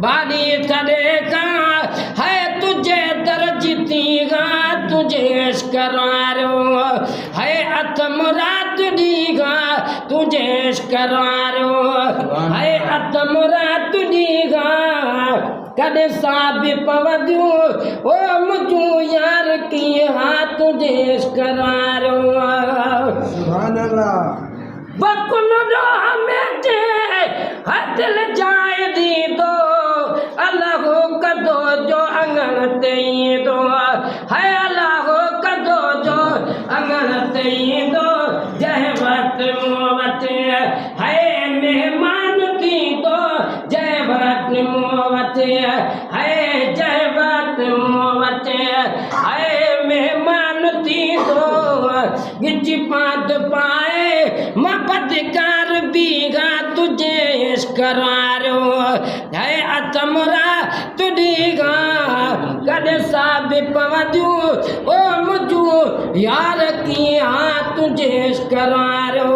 बारी तरीका है तुझे दर्जतीगा तुझे करारो है अतमरात दीगा तुझे करारो है अतमरात दीगा कद साबि पवदू ओ मुझू यार की हाथ तुझे करारो सुभान अल्लाह बकुल रो हमें जे हदल जाए दी दो अल्लाह कदो जो अंगन ते दो है अल्लाह कदो जो अंगन ते दो जह वक्त मोवत है मेहमान थी दो जय वक्त मोवत है जय वक्त मोवत है मेहमान थी दो गिच पात पाए मपदकार बीगा तुझे करारो है अतमरा तुडीगा कद साबि पवदू ओ मुझू यार की हाथ तुझे करारो